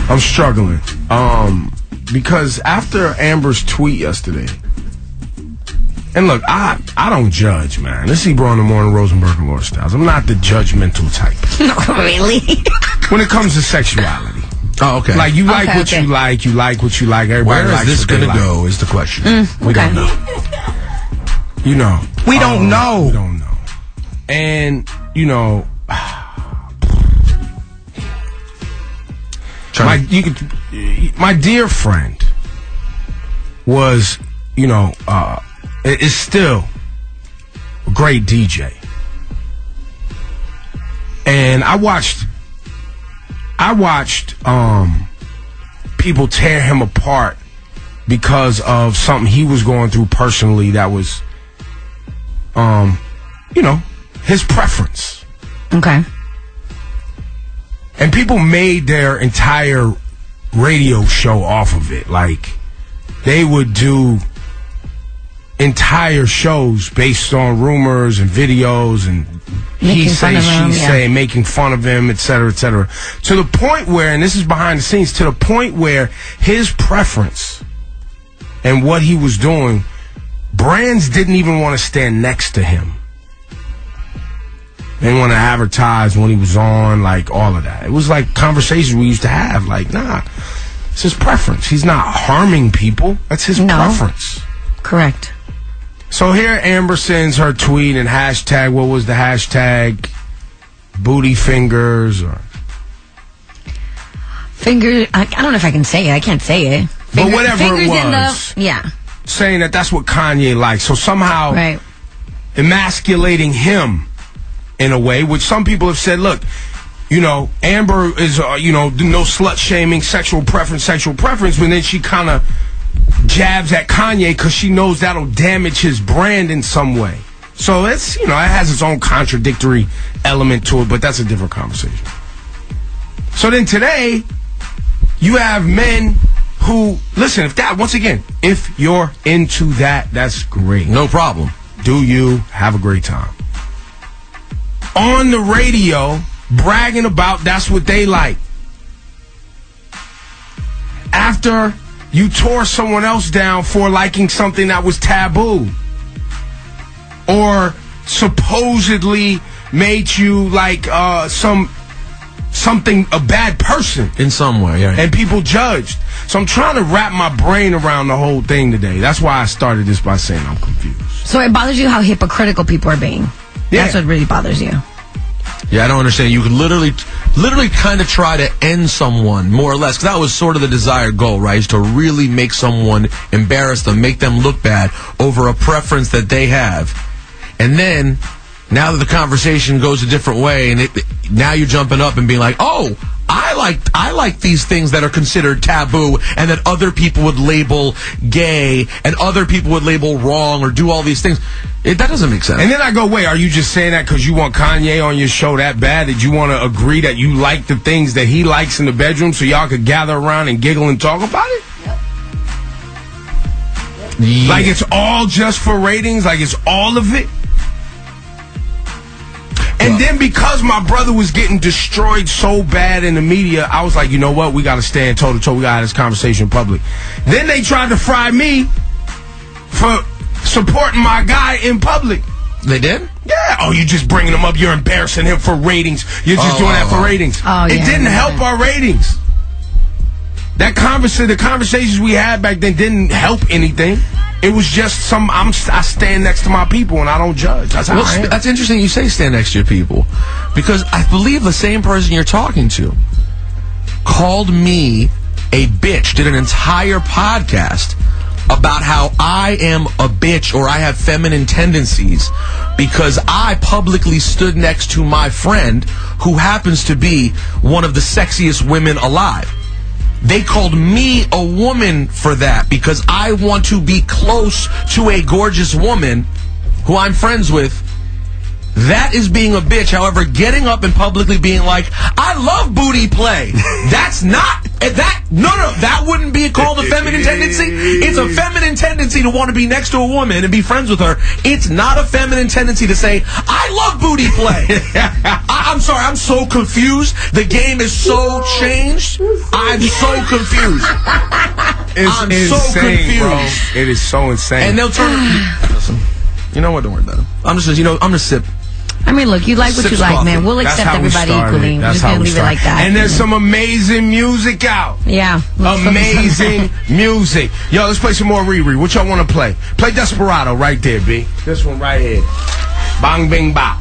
I'm struggling. Because after Amber's tweet yesterday, and look, I don't judge, man. This is Ebro in the Morning, Rosenberg and Laura Styles. I'm not the judgmental type. Not really. When it comes to sexuality. Oh, okay. Like, you like what you like, you like what you like, everybody likes what they like. Where is this going to go is the question. We don't know. You know. We don't know. We don't know. And, you know, my dear friend was, you know, is still a great DJ. And I watched people tear him apart because of something he was going through personally that was, you know, his preference. Okay. And people made their entire radio show off of it. Like, they would do entire shows based on rumors and videos and he say, she say, making fun of him, et cetera, to the point where, and this is behind the scenes, to the point where his preference and what he was doing, brands didn't even want to stand next to him. They didn't want to advertise when he was on, like, all of that. It was like conversations we used to have, like, nah, it's his preference. He's not harming people. That's his preference. Correct. So here Amber sends her tweet and hashtag, what was the hashtag? Booty fingers or... Finger, I don't know if I can say it. I can't say it. But whatever it was. Yeah. Saying that that's what Kanye likes. So somehow emasculating him in a way, which some people have said, look, you know, Amber is, you know, no slut shaming, sexual preference, but then she kind of jabs at Kanye because she knows that'll damage his brand in some way. So it's, you know, it has its own contradictory element to it, but that's a different conversation. So then today, you have men who, listen, if that, once again, if you're into that, that's great. No problem. Do you have a great time? On the radio, bragging about that's what they like. After you tore someone else down for liking something that was taboo. Or supposedly made you like something, a bad person. In some way, yeah. And people judged. So I'm trying to wrap my brain around the whole thing today. That's why I started this by saying I'm confused. So it bothers you how hypocritical people are being? Yeah. That's what really bothers you. Yeah, I don't understand. You could literally kind of try to end someone, more or less. 'Cause that was sort of the desired goal, right? Is to really make someone, embarrass them, make them look bad over a preference that they have. And then, now that the conversation goes a different way, and now you're jumping up and being like, oh, I like these things that are considered taboo and that other people would label gay and other people would label wrong or do all these things. That doesn't make sense. And then I go, wait, are you just saying that because you want Kanye on your show that bad? Did you want to agree that you like the things that he likes in the bedroom so y'all could gather around and giggle and talk about it? Yep. Yeah. Like it's all just for ratings? Like it's all of it? And then because my brother was getting destroyed so bad in the media, I was like, you know what? We got to stand toe-to-toe. We got to have this conversation in public. Then they tried to fry me for supporting my guy in public. They did? Yeah. Oh, you just bringing him up. You're embarrassing him for ratings. You're just doing that for ratings. Oh, it didn't help our ratings. The conversations we had back then didn't help anything. It was just I stand next to my people and I don't judge. That's how I am. That's interesting you say stand next to your people. Because I believe the same person you're talking to called me a bitch, did an entire podcast about how I am a bitch or I have feminine tendencies because I publicly stood next to my friend who happens to be one of the sexiest women alive. They called me a woman for that because I want to be close to a gorgeous woman who I'm friends with. That is being a bitch. However, getting up and publicly being like, I love booty play. That's not That wouldn't be called a feminine tendency. It's a feminine tendency to want to be next to a woman and be friends with her. It's not a feminine tendency to say, I love booty play. I'm sorry, I'm so confused. The game is so changed. I'm so confused. I'm insane, so confused. Bro. It is so insane. And they'll turn. Listen, you know what? Don't worry about it. I'm gonna sip. I mean, look, you like what you like, man. We'll accept everybody equally. We're just going to leave it like that. And there's some amazing music out. Yeah. Amazing music. Yo, let's play some more Riri. What y'all want to play? Play Desperado right there, B. This one right here. Bang, bing, bop.